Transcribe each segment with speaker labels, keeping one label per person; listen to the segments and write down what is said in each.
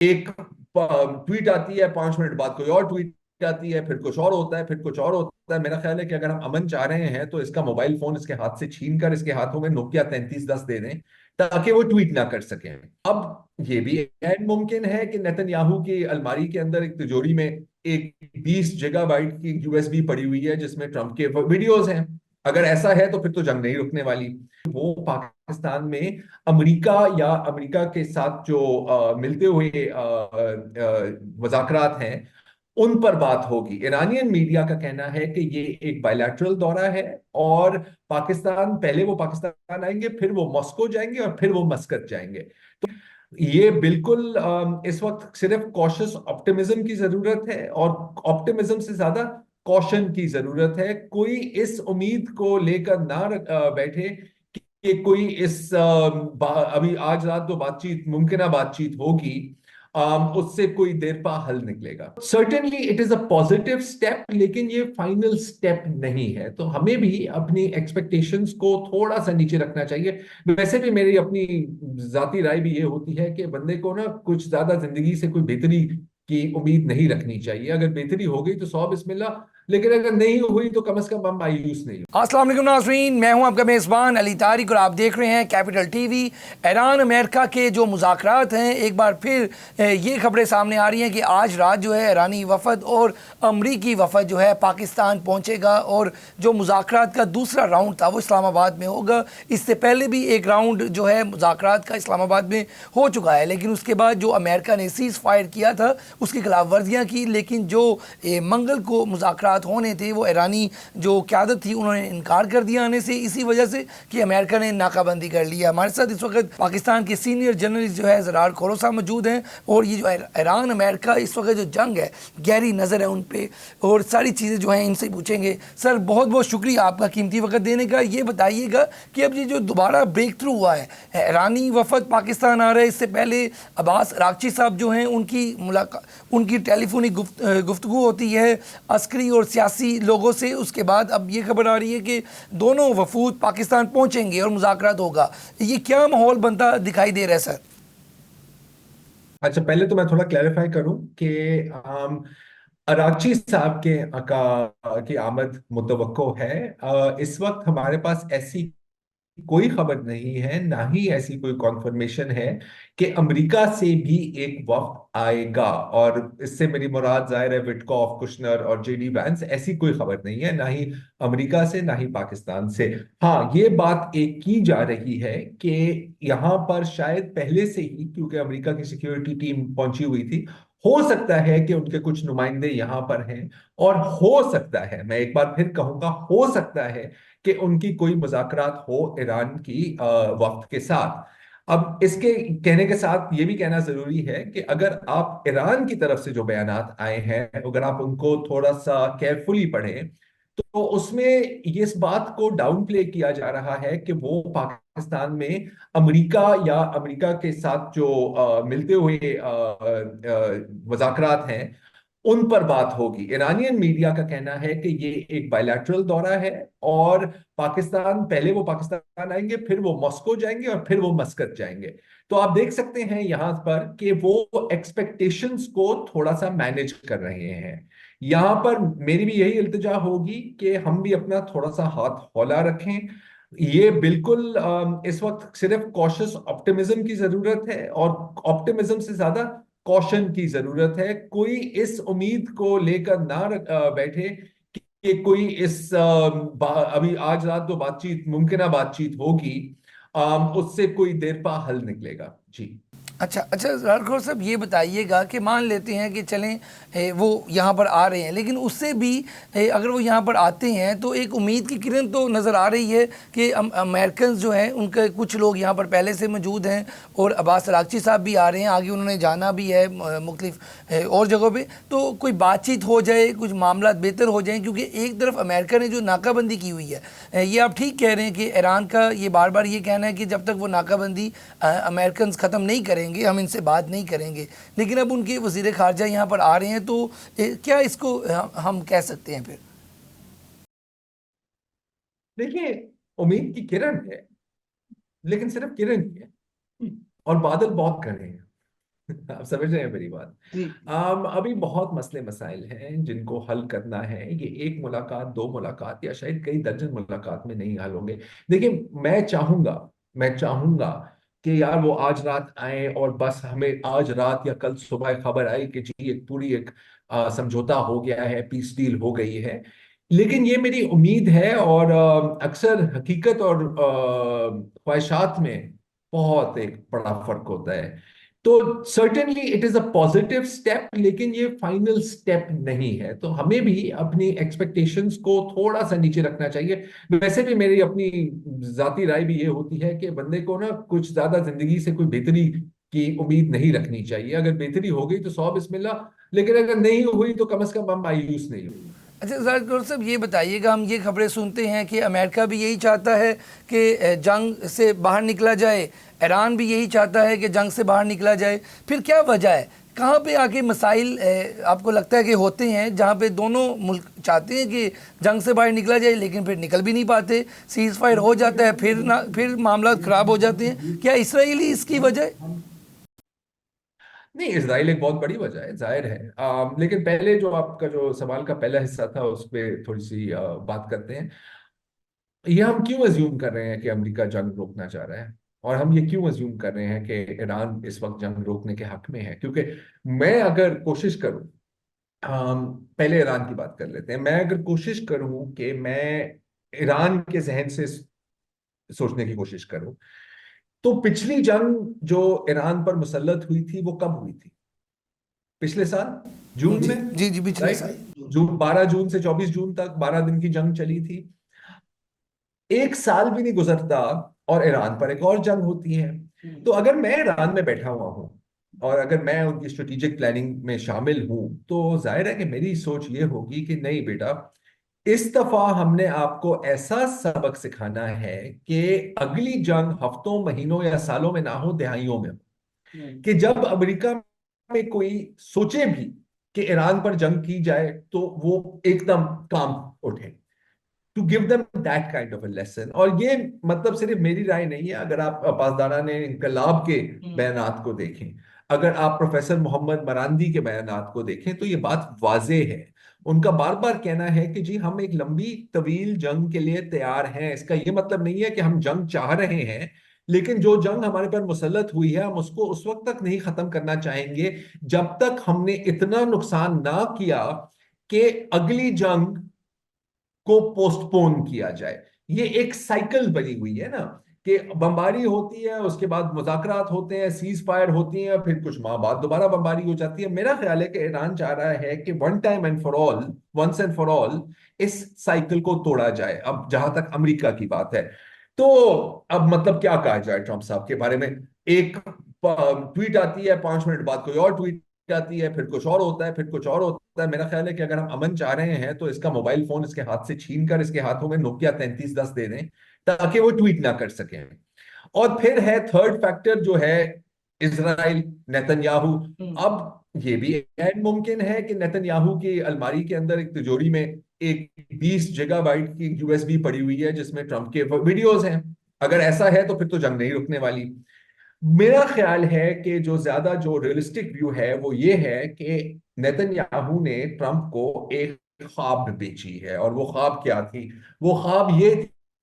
Speaker 1: एक ट्वीट आती है, 5 मिनट बाद कोई और ट्वीट आती है, फिर कुछ और होता है, फिर कुछ और होता है। मेरा ख्याल है कि अगर हम अमन चाह रहे हैं तो इसका मोबाइल फोन इसके हाथ से छीन कर इसके हाथों में नोकिया 3310 दे दें ताकि वो ट्वीट ना कर सकें। अब ये भी ऐड मुमकिन है कि नेतन्याहू की अलमारी के अंदर एक तिजोरी में एक 20 GB की यूएसबी पड़ी हुई है जिसमें ट्रंप के वीडियोस हैं। अगर ऐसा है तो फिर तो जंग नहीं रुकने वाली। वो पाकिस्तान में अमेरिका या अमेरिका के साथ जो मिलते हुए मुज़ाकरात हैं उन पर बात होगी। ईरानियन मीडिया का कहना है कि ये एक बायलैटरल दौरा है और पाकिस्तान, पहले वो पाकिस्तान आएंगे, फिर वो मॉस्को जाएंगे और फिर वो मस्कत जाएंगे। ये बिल्कुल इस वक्त सिर्फ कॉशियस ऑप्टिमिज्म की जरूरत है, और ऑप्टिमिज्म से ज्यादा कॉशन की जरूरत है। कोई इस उम्मीद को लेकर ना बैठे कि कोई इस अभी आज रात जो बातचीत मुमकिन बातचीत होगी उससे कोई देर पा हल निकलेगा। Certainly it is a positive step, लेकिन ये फाइनल स्टेप नहीं है। तो हमें भी अपनी एक्सपेक्टेशंस को थोड़ा सा नीचे रखना चाहिए। वैसे भी मेरी अपनी जाती राय भी ये होती है कि बंदे को ना कुछ ज्यादा जिंदगी से कोई बेहतरी की उम्मीद नहीं रखनी चाहिए। अगर बेहतरी हो गई तो सौ बिस्मिल्लाह, लेकिन अगर नहीं हुई तो कम से कम हम मायूस नहीं।
Speaker 2: अस्सलाम वालेकुम नाज़रीन, मैं हूं आपका मेज़बान अली तारिक और आप देख रहे हैं कैपिटल टीवी। ईरान अमेरिका के जो मुज़ाकरात हैं, एक बार फिर ये खबरें सामने आ रही हैं कि आज रात जो है ईरानी वफ़द और अमरीकी वफ़द जो है पाकिस्तान पहुंचेगा और जो मुज़ाकरात का दूसरा राउंड था वो इस्लामाबाद में होगा। इससे पहले भी एक राउंड जो है मुज़ाकरात का इस्लामाबाद में हो चुका है, लेकिन उसके बाद जो अमेरिका ने सीज़ फायर किया था उसकी खिलाफ वर्जियाँ की। लेकिन जो मंगल को मुज़ाकरात होने थे वो ईरानी जो क़यादत थी उन्होंने इनकार कर दिया आने से, इसी वजह से कि अमेरिका ने नाकाबंदी कर लिया। हमारे साथ इस वक्त पाकिस्तान के सीनियर जर्नलिस्ट जो है ज़रार खोरोसा मौजूद हैं, और ये जो ईरान अमेरिका इस वक्त जो जंग है गहरी नज़र है उन पर, और सारी चीज़ें जो हैं इनसे पूछेंगे। सर बहुत बहुत शुक्रिया आपका कीमती वक्त देने का। ये बताइएगा कि अब ये जो दोबारा ब्रेक थ्रू हुआ है, ईरानी वफद पाकिस्तान आ रहा है, इससे पहले अब्बास अरागची साहब जो हैं उनकी मुलाकात, उनकी टेलीफोनिक गुफ्तगू होती है अस्करी और सियासी लोगों से। उसके बाद अब ये खबर आ रही है कि दोनों वफूद पाकिस्तान पहुंचेंगे और मुज़ाकरात होगा। ये क्या माहौल बनता दिखाई दे रहा है सर?
Speaker 1: अच्छा, पहले तो मैं थोड़ा क्लैरिफाई करूं कि अराची साहब के की आमद मुतवक्को है। इस वक्त हमारे पास ऐसी कोई खबर नहीं है, ना ही ऐसी कोई कॉन्फर्मेशन है कि अमेरिका से भी एक वफ्द आएगा। और इससे मेरी मुराद जाहिर है विटकॉफ, कुशनर और जेडी वैंस, ऐसी कोई खबर नहीं है, ना ही अमेरिका से ना ही पाकिस्तान से। हाँ, ये बात एक की जा रही है कि यहाँ पर शायद पहले से ही, क्योंकि अमेरिका की सिक्योरिटी टीम पहुंची हुई थी, हो सकता है कि उनके कुछ नुमाइंदे यहाँ पर हैं। और हो सकता है, मैं एक बार फिर कहूंगा, हो सकता है कि उनकी कोई मुज़ाकरात हो ईरान की वक्त के साथ। अब इसके कहने के साथ ये भी कहना जरूरी है कि अगर आप ईरान की तरफ से जो बयानात आए हैं, अगर आप उनको थोड़ा सा केयरफुली पढ़ें, तो उसमें ये इस बात को डाउन प्ले किया जा रहा है कि वो पाकिस्तान में अमेरिका या अमेरिका के साथ जो मिलते हुए मुज़ाकरात हैं उन पर बात होगी। ईरानियन मीडिया का कहना है कि ये एक बायलैटरल दौरा है और पाकिस्तान, पहले वो पाकिस्तान आएंगे, फिर वो मॉस्को जाएंगे और फिर वो मस्कत जाएंगे। तो आप देख सकते हैं यहां पर कि वो एक्सपेक्टेशंस को थोड़ा सा मैनेज कर रहे हैं। यहां पर मेरी भी यही इल्तिजा होगी कि हम भी अपना थोड़ा सा हाथ हौला रखें। ये बिल्कुल इस वक्त सिर्फ कॉशियस ऑप्टिमिज्म की जरूरत है, और ऑप्टिमिज्म से ज्यादा कॉशन की जरूरत है। कोई इस उम्मीद को लेकर ना बैठे कि कोई इस अभी आज रात जो बातचीत मुमकिन बातचीत होगी उससे कोई देर पा हल निकलेगा। जी।
Speaker 2: अच्छा अच्छा, राठौर साहब ये बताइएगा कि मान लेते हैं कि चलें वो यहाँ पर आ रहे हैं, लेकिन उससे भी अगर वो यहाँ पर आते हैं तो एक उम्मीद की किरण तो नज़र आ रही है कि अमेरिकन जो हैं उनके कुछ लोग यहाँ पर पहले से मौजूद हैं, और अब्बास अरागची साहब भी आ रहे हैं, आगे उन्होंने जाना भी है मुख्तलिफ और जगहों पे। तो कोई बातचीत हो जाए, कुछ मामला बेहतर हो जाए, क्योंकि एक तरफ अमेरिका ने जो नाकाबंदी की हुई है, ये आप ठीक कह रहे हैं कि ईरान का ये बार बार ये कहना है कि जब तक वो नाकाबंदी अमेरिकन ख़त्म नहीं करेंगे हम इनसे बात नहीं करेंगे। लेकिन अब उनके वज़ीर ख़ारजा यहाँ पर आ रहे हैं, तो क्या इसको हम कह सकते हैं फिर?
Speaker 1: देखिए, उम्मीद की किरण है, लेकिन सिर्फ किरण ही है। और बादल बहुत घने हैं। आप समझ रहे हैं मेरी बात।
Speaker 2: जी
Speaker 1: अभी बहुत मसले मसाइल हैं जिनको हल करना है। ये एक मुलाकात, दो मुलाकात या शायद कई दर्जन मुलाकात में नहीं हल होंगे। देखिए, मैं चाहूंगा कि यार वो आज रात आए और बस हमें आज रात या कल सुबह खबर आई कि जी एक पूरी एक समझौता हो गया है, पीस डील हो गई है। लेकिन ये मेरी उम्मीद है, और अक्सर हकीकत और ख्वाहिशात में बहुत एक बड़ा फर्क होता है। तो certainly it is a positive step, लेकिन ये फाइनल स्टेप नहीं है। तो हमें भी अपनी एक्सपेक्टेशंस को थोड़ा सा नीचे रखना चाहिए। वैसे भी मेरी अपनी जाती राय भी ये होती है कि बंदे को ना कुछ ज्यादा जिंदगी से कोई बेहतरी की उम्मीद नहीं रखनी चाहिए। अगर बेहतरी हो गई तो सौ बिस्मिल्लाह, लेकिन अगर नहीं हुई तो कम से कम हम मायूस नहीं हुई।
Speaker 2: अच्छा जाहिर कौर साहब, ये बताइएगा, हम ये खबरें सुनते हैं कि अमेरिका भी यही चाहता है कि जंग से बाहर निकला जाए, ईरान भी यही चाहता है कि जंग से बाहर निकला जाए। फिर क्या वजह है, कहाँ पे आके मसाइल आपको लगता है कि होते हैं जहाँ पे दोनों मुल्क चाहते हैं कि जंग से बाहर निकला जाए लेकिन फिर निकल भी नहीं पाते, सीज फायर हो जाता है, फिर मामला ख़राब हो जाते हैं। क्या इसराइली इसकी वजह है?
Speaker 1: नहीं, इसराइल एक बहुत बड़ी वजह है, जाहिर है। लेकिन पहले जो आपका जो सवाल का पहला हिस्सा था उस पर थोड़ी सी बात करते हैं। ये हम क्यों अज्यूम कर रहे हैं कि अमेरिका जंग रोकना चाह रहा है, और हम ये क्यों अज्यूम कर रहे हैं कि ईरान इस वक्त जंग रोकने के हक में है? क्योंकि मैं अगर कोशिश करूं, पहले ईरान की बात कर लेते हैं। मैं अगर कोशिश करूं कि मैं ईरान के जहन से सोचने की कोशिश करूं, तो पिछली जंग जो ईरान पर मुसल्लत हुई थी वो कब हुई थी? पिछले साल जून
Speaker 2: जी
Speaker 1: में,
Speaker 2: जी जी, पिछले
Speaker 1: राइट।
Speaker 2: साल।
Speaker 1: जून, 12 जून से 24 जून तक 12 दिन की जंग चली थी। एक साल भी नहीं गुजरता और ईरान पर एक और जंग होती है। तो अगर मैं ईरान में बैठा हुआ हूं और अगर मैं उनकी स्ट्रेटेजिक प्लानिंग में शामिल हूं, तो जाहिर है कि मेरी सोच ये होगी कि नहीं बेटा, इस दफा हमने आपको ऐसा सबक सिखाना है कि अगली जंग हफ्तों, महीनों या सालों में ना हो, दहाइयों में हो। कि जब अमेरिका में कोई सोचे भी कि ईरान पर जंग की जाए तो वो एकदम काम उठे, to give them that kind of a lesson. और ये मतलब सिर्फ मेरी राय नहीं है। अगर आप पासदारा ने इनकलाब के बयानात को देखें, अगर आप प्रोफेसर मोहम्मद मरांदी के बयानात को देखें, तो ये बात वाजे है। उनका बार बार कहना है कि जी हम एक लंबी तवील जंग के लिए तैयार हैं। इसका ये मतलब नहीं है कि हम जंग चाह रहे हैं, लेकिन जो जंग हमारे पर मुसल्लत हुई है हम उसको उस वक्त तक नहीं खत्म करना चाहेंगे जब तक हमने इतना नुकसान ना किया कि अगली जंग को पोस्टपोन किया जाए। ये एक साइकिल बनी हुई है ना, कि बमबारी होती है, उसके बाद मुज़ाकरात होते हैं, सीज फायर होती हैं, फिर कुछ माह बाद दोबारा बमबारी हो जाती है। मेरा ख्याल है कि ईरान चाह रहा है कि one time and for all, once and for all, इस साइकिल को तोड़ा जाए। अब जहां तक अमेरिका की बात है, तो अब मतलब क्या कहा जाए ट्रंप साहब के बारे में। एक ट्वीट आती है, 5 मिनट बाद कोई और ट्वीट आती है, फिर कुछ और होता है, फिर कुछ और होता है। मेरा ख्याल है कि अगर हम अमन चाह रहे हैं तो इसका मोबाइल फोन इसके हाथ से छीन कर इसके हाथों में नोकिया 3310 दे दें, ताकि वो ट्वीट ना कर सकें। और फिर है थर्ड फैक्टर जो है इजराइल, नेतन्याहू। अब ये भी ऐन मुमकिन है कि नेतन्याहू की अलमारी के अंदर एक तिजोरी में एक 20 GB की यूएसबी पड़ी हुई है जिसमें ट्रंप के वीडियोस हैं। अगर ऐसा है तो फिर तो जंग नहीं रुकने वाली। मेरा ख्याल है कि जो ज्यादा जो रियलिस्टिक व्यू है वो ये है कि नेतन्याहू ने ट्रंप को एक ख्वाब बेची है। और वो ख्वाब क्या थी? वो ख्वाब ये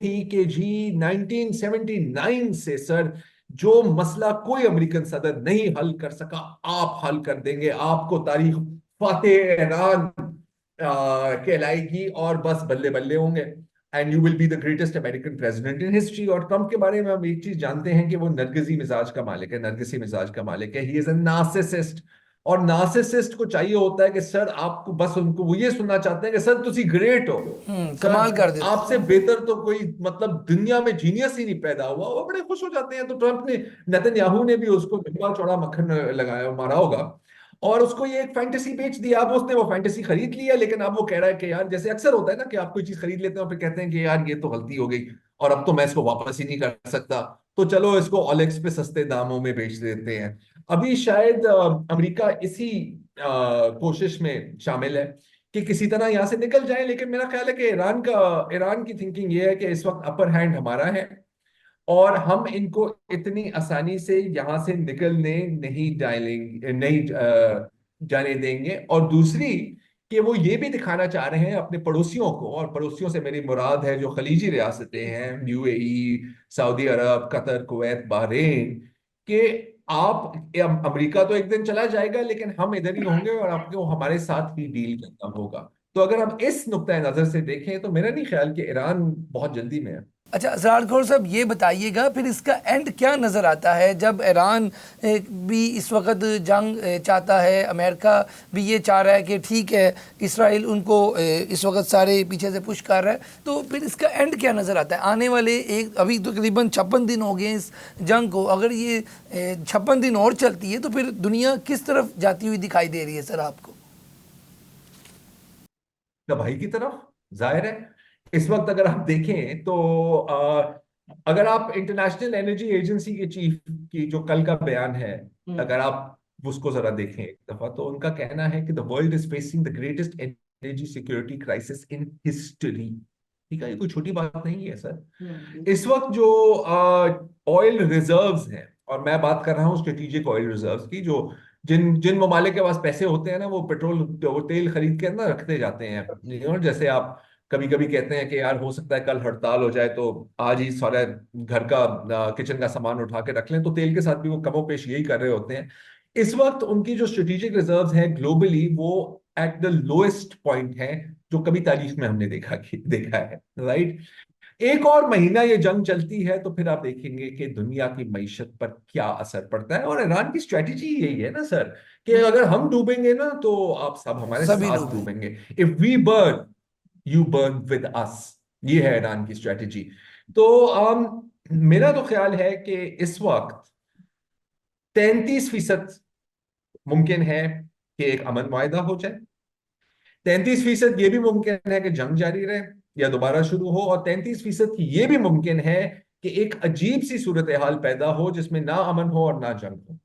Speaker 1: थी कि जी 1979 से सर, जो मसला कोई अमेरिकन सदर नहीं हल कर सका, आप हल कर देंगे। आपको तारीख फातेह ईरान कहलाएगी और बस बल्ले बल्ले होंगे, and you will be the greatest American president in history. और ट्रंप के बारे में हम एक चीज जानते हैं कि वो नरगिसी मिजाज का मालिक है, नरगिसी मिजाज का मालिक है। He is a narcissist. और नार्सिसिस्ट को चाहिए होता है कि सर आपको बस, उनको वो ये सुनना चाहते हैं कि सर तुसी ग्रेट हो, सर
Speaker 2: कमाल कर देते
Speaker 1: आपसे बेहतर तो कोई मतलब दुनिया में जीनियस ही नहीं पैदा हुआ। वो बड़े खुश हो जाते हैं। तो ट्रंप ने, नेतन्याहू ने भी उसको लंबा चौड़ा मक्खन लगाया, मारा होगा, और उसको ये एक फैंटेसी बेच दिया। अब उसने वो फैंटेसी खरीद लिया, लेकिन अब वो कह रहा है कि यार, जैसे अक्सर होता है ना कि आप कोई चीज खरीद लेते हैं और फिर कहते हैं कि यार ये तो गलती हो गई और अब तो मैं इसको वापस ही नहीं कर सकता, तो चलो इसको ओलेक्स पे सस्ते दामों में बेच देते हैं। अभी शायद अमेरिका इसी कोशिश में शामिल है कि किसी तरह यहां से निकल जाए। लेकिन मेरा ख्याल है कि ईरान की थिंकिंग ये है कि इस वक्त अपर हैंड हमारा है, और हम इनको इतनी आसानी से यहां से निकलने नहीं डालेंगे, नहीं जाने देंगे। और दूसरी, कि वो ये भी दिखाना चाह रहे हैं अपने पड़ोसियों को, और पड़ोसियों से मेरी मुराद है जो खलीजी रियासतें हैं, यूएई, सऊदी अरब, कतर, कुवैत, बहरीन, कि आप, अमेरिका तो एक दिन चला जाएगा लेकिन हम इधर ही होंगे और आपको हमारे साथ ही डील करना होगा। तो अगर हम इस नुक्ता नजर से देखें तो मेरा नहीं ख्याल कि ईरान बहुत जल्दी में है।
Speaker 2: अच्छा असरार खोर साहब, ये बताइएगा फिर इसका एंड क्या नज़र आता है जब ईरान भी इस वक्त जंग चाहता है, अमेरिका भी ये चाह रहा है कि ठीक है इसराइल उनको इस वक्त सारे पीछे से पुश कर रहा है, तो फिर इसका एंड क्या नज़र आता है आने वाले एक, अभी तो तकरीबन 56 दिन हो गए इस जंग को, अगर ये 56 दिन और चलती है तो फिर दुनिया किस तरफ जाती हुई दिखाई दे रही है सर आपको?
Speaker 1: तबाही की तरफ, जाहिर है। इस वक्त अगर आप देखें तो अगर आप इंटरनेशनल एनर्जी एजेंसी के चीफ की जो कल का बयान है, अगर आप उसको जरा देखें एक दफा, तो उनका कहना है कि the world is facing the greatest energy security crisis in history. ठीक है, ये कोई छोटी बात नहीं है सर। इस वक्त जो ऑयल रिजर्व्स हैं, और मैं बात कर रहा हूँ स्ट्रेटेजिक ऑयल रिजर्व्स की, जो जिन जिन ममालिक के पास पैसे होते हैं ना, वो पेट्रोल, वो तेल खरीद के ना रखते जाते हैं। और जैसे आप कभी कभी कहते हैं कि यार हो सकता है कल हड़ताल हो जाए, तो आज ही सारा घर का किचन का सामान उठा के रख लें, तो तेल के साथ भी वो कमोपेश यही कर रहे होते हैं। इस वक्त उनकी जो स्ट्रेटेजिक रिजर्व्स हैं ग्लोबली, वो एट द लोएस्ट पॉइंट है जो कभी तारीख में हमने देखा है, राइट। एक और महीना ये जंग चलती है तो फिर आप देखेंगे कि दुनिया की मईशत पर क्या असर पड़ता है। और ईरान की स्ट्रेटेजी यही है ना सर, कि अगर हम डूबेंगे ना तो आप सब हमारे
Speaker 2: सभी
Speaker 1: साथ
Speaker 2: डूबे।
Speaker 1: डूबेंगे। If we burn, you burn with us. ये है ईरान की स्ट्रेटेजी। तो मेरा तो ख्याल है कि इस वक्त 33% मुमकिन है कि एक अमन मुआहिदा हो जाए। 33% ये भी मुमकिन है कि जंग जारी रहे या दोबारा शुरू हो। और 33% ये भी मुमकिन है कि एक अजीब सी सूरत हाल पैदा हो जिसमें ना अमन हो और ना जंग हो।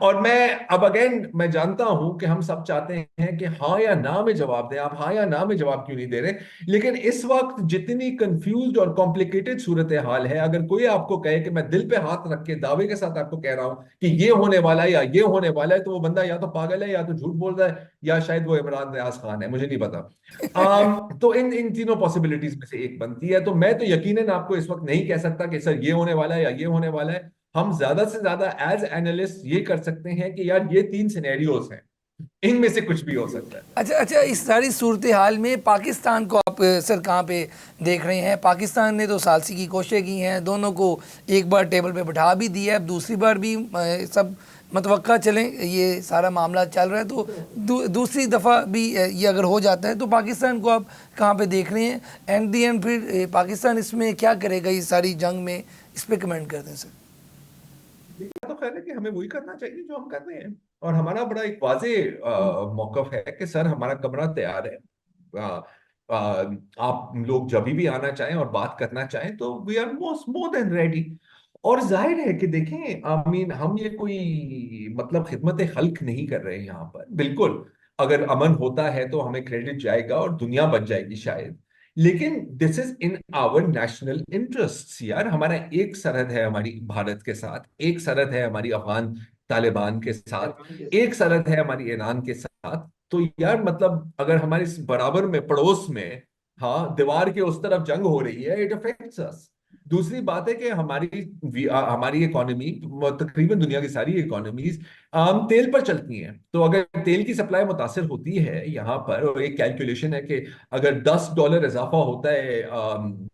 Speaker 1: और मैं अब अगेन, मैं जानता हूं कि हम सब चाहते हैं कि हाँ या ना में जवाब दें। आप हाँ या ना में जवाब क्यों नहीं दे रहे? लेकिन इस वक्त जितनी कंफ्यूज्ड और कॉम्प्लिकेटेड सूरत हाल है, अगर कोई आपको कहे कि मैं दिल पे हाथ रख के दावे के साथ आपको कह रहा हूं कि ये होने वाला है या ये होने वाला है, तो वो बंदा या तो पागल है, या तो झूठ बोल रहा है, या शायद वो इमरान रियाज खान है, मुझे नहीं पता। तो इन इन तीनों पॉसिबिलिटीज में से एक बनती है। तो मैं तो यकीनन आपको इस वक्त नहीं कह सकता कि सर ये होने वाला है या ये होने वाला है। हम ज्यादा से ज्यादा एज एनालिस्ट ये कर सकते हैं कि यार ये तीन सिनेरियोस हैं, इनमें से कुछ भी हो सकता है।
Speaker 2: अच्छा अच्छा, इस सारी सूरत हाल में पाकिस्तान को आप सर कहाँ पे देख रहे हैं? पाकिस्तान ने तो सालसी की कोशिशें की हैं, दोनों को एक बार टेबल पे बिठा भी दिया है, अब दूसरी बार भी सब मतवक्का चलें, ये सारा मामला चल रहा है, तो दूसरी दफ़ा भी ये अगर हो जाता है तो पाकिस्तान को आप कहाँ पे देख रहे हैं? एंड दी एंड फिर पाकिस्तान इसमें क्या करेगा इस सारी जंग में, इस पर कमेंट करते हैं सर।
Speaker 1: तो खैर है कि हमें वही करना चाहिए जो हम कर रहे हैं। और हमारा बड़ा एक वाजे मौकफ है कि सर हमारा कमरा तैयार है। आ, आ, आप लोग जब भी आना चाहें और बात करना चाहें तो we are most more than ready. और जाहिर है कि देखें, आई मीन हम ये कोई मतलब खिदमत खल्क नहीं कर रहे हैं यहाँ पर। बिल्कुल, अगर अमन होता है तो हमें क्रेडिट जाएगा और दुनिया बच जाएगी शायद। लेकिन this is in our national interest यार। हमारा एक सरहद है हमारी भारत के साथ, एक सरहद है हमारी अफगान तालिबान के साथ, एक सरहद है हमारी ईरान के साथ। तो यार मतलब अगर हमारे इस बराबर में पड़ोस में, हाँ, दीवार के उस तरफ जंग हो रही है, इट अफेक्ट्स अस। दूसरी बात है कि हमारी इकोनॉमी, तकरीबन दुनिया की सारी इकोनॉमीज तेल पर चलती हैं। तो अगर तेल की सप्लाई मुतासिर होती है यहाँ पर, और एक कैलकुलेशन है कि अगर $10 इजाफा होता है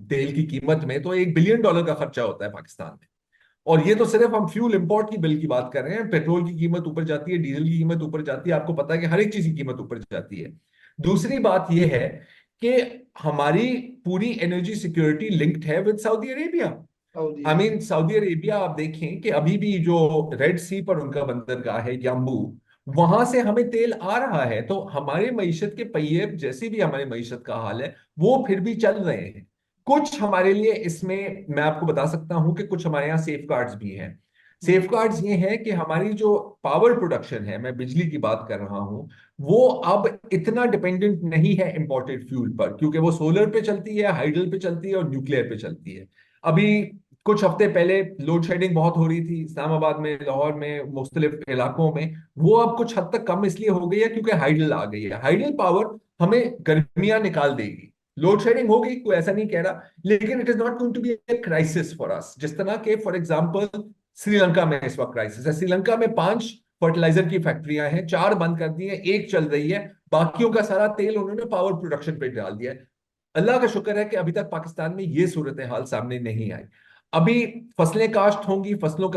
Speaker 1: तेल की कीमत में, तो $1 बिलियन का खर्चा होता है पाकिस्तान में। और ये तो सिर्फ हम फ्यूल इंपोर्ट की बिल की बात कर रहे हैं। पेट्रोल की कीमत ऊपर जाती है, डीजल की कीमत ऊपर जाती है, आपको पता है कि हर एक चीज की कीमत ऊपर जाती है। दूसरी बात यह है कि हमारी पूरी एनर्जी सिक्योरिटी लिंक्ड है with Saudi Arabia. I mean Saudi Arabia, आप देखें कि अभी भी जो रेड सी पर उनका बंदरगाह है यम्बू, वहां से हमें तेल आ रहा है। तो हमारे मईशत के पहिए, जैसी भी हमारी मईशत का हाल है, वो फिर भी चल रहे हैं। कुछ हमारे लिए इसमें मैं आपको बता सकता हूं कि कुछ हमारे यहाँ सेफ गार्ड्स भी हैं। सेफ गार्ड्स ये हैं कि हमारी जो पावर प्रोडक्शन है, मैं बिजली की बात कर रहा हूं, वो अब इतना डिपेंडेंट नहीं है इंपोर्टेड फ्यूल पर, क्योंकि वो सोलर पे चलती है, हाइडल पे चलती है और न्यूक्लियर पे चलती है। अभी कुछ हफ्ते पहले लोड शेडिंग बहुत हो रही थी इस्लामाबाद में, लाहौर में, मुख्तलिफ इलाकों में। वो अब कुछ हद तक कम इसलिए हो गई है क्योंकि हाइडल आ गई है। हाइडल पावर हमें गर्मियां निकाल देगी। लोड शेडिंग होगी, कोई ऐसा नहीं कह रहा, लेकिन it is not going to be a crisis for us. जिस तरह के फॉर एग्जांपल श्रीलंका में इस वक्त क्राइसिस है। श्रीलंका में 5 फर्टिलाइजर की फैक्ट्रियां हैं, 4 बंद कर दी हैं, एक चल रही है। बाकियों का सारा तेल उन्होंने पावर प्रोडक्शन पे डाल दिया है। अल्लाह का शुक्र है कि अभी तक पाकिस्तान में ये सूरत हाल सामने नहीं आई। अभी फसलें काश्त होंगी, फसलें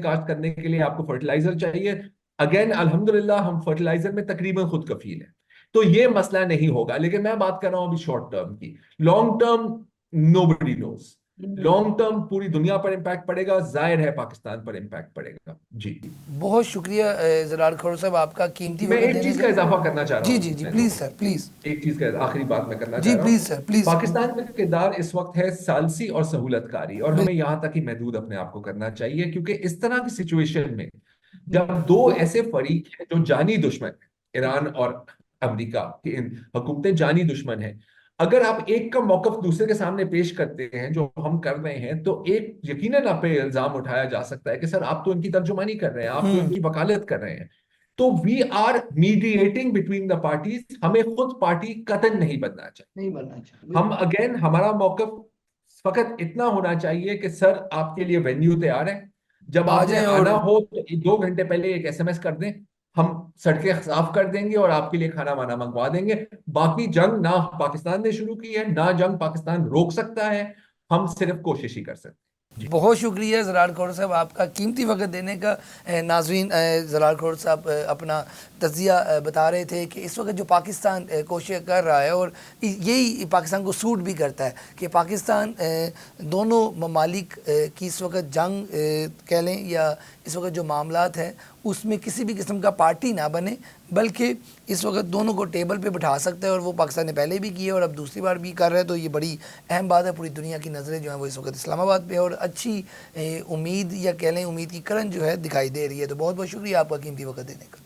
Speaker 1: काश्त करने के लिए आपको फर्टिलाइजर चाहिए। अगेन अल्हम्दुलिल्लाह हम फर्टिलाइजर में तकरीबन खुद कफील है, तो ये मसला नहीं होगा। लेकिन मैं बात कर रहा हूं अभी शॉर्ट टर्म की। Long term nobody knows. Long term पूरी दुनिया पर इंपैक्ट पड़ेगा, जाहिर है पाकिस्तान पर इंपैक्ट पड़ेगा जी।
Speaker 2: बहुत शुक्रिया ज़रार खोर साहब, आपका कीमती
Speaker 1: मैं
Speaker 2: वक्त
Speaker 1: एक
Speaker 2: देने
Speaker 1: चीज
Speaker 2: का।
Speaker 1: का इजाफा करना चाह रहा
Speaker 2: जी
Speaker 1: हूं
Speaker 2: जी जी,
Speaker 1: मैं
Speaker 2: प्लीज़
Speaker 1: तो,
Speaker 2: सर, प्लीज़।
Speaker 1: एक चीज का आखिरी बात मैं करना चाह
Speaker 2: जी
Speaker 1: रहा हूँ।
Speaker 2: Please sir, please.
Speaker 1: पाकिस्तान का किरदार इस वक्त है सालसी और सहूलतकारी, और हमें यहां तक ही महदूद अपने आप को करना चाहिए, क्योंकि इस तरह की सिचुएशन में जब दो ऐसे फरीक हैं जो जानी दुश्मन हैं, ईरान और अमेरिका की इन हुकूमतें जानी दुश्मन हैं, अगर आप एक का मौकफ दूसरे के सामने पेश करते हैं जो हम कर रहे हैं, तो एक यकीनन आप पे इल्जाम उठाया जा सकता है कि सर आप तो इनकी तर्जुमानी कर रहे हैं, आप तो इनकी वकालत कर रहे हैं। तो we are mediating between the parties. हमें खुद पार्टी कतई नहीं बनना चाहिए।
Speaker 3: नहीं बनना चाहिए,
Speaker 1: हम
Speaker 3: बिल्कुल।
Speaker 1: अगेन हमारा मौकफ फकत इतना होना चाहिए कि सर आपके लिए वेन्यू तैयार है, जब
Speaker 2: आ
Speaker 1: आपने
Speaker 2: जाए
Speaker 1: आना
Speaker 2: और
Speaker 1: हो तो 2 घंटे पहले एक एसएमएस कर दें, हम सड़कें साफ कर देंगे और आपके लिए खाना वाना मंगवा देंगे। बाकी जंग ना पाकिस्तान ने शुरू की है, ना जंग पाकिस्तान रोक सकता है, हम सिर्फ कोशिश ही कर सकते हैं जी।
Speaker 2: बहुत शुक्रिया ज़रार खोर साहब, आपका कीमती वक्त देने का। नाजरीन, ज़रार खोर साहब अपना तजिया बता रहे थे कि इस वक्त जो पाकिस्तान कोशिश कर रहा है, और यही पाकिस्तान को सूट भी करता है कि पाकिस्तान दोनों ममालिक की इस वक्त जंग कह लें, या इस वक्त जो मामलात हैं उसमें किसी भी किस्म का पार्टी ना बने, बल्कि इस वक्त दोनों को टेबल पे बिठा सकता है। और वो पाकिस्तान ने पहले भी किया और अब दूसरी बार भी कर रहा है, तो ये बड़ी अहम बात है। पूरी दुनिया की नज़रें जो हैं वो इस वक्त इस्लामाबाद पे है, और अच्छी उम्मीद या कह लें उम्मीद की किरण जो है दिखाई दे रही है। तो बहुत बहुत शुक्रिया आपका कीमती वक्त देने का।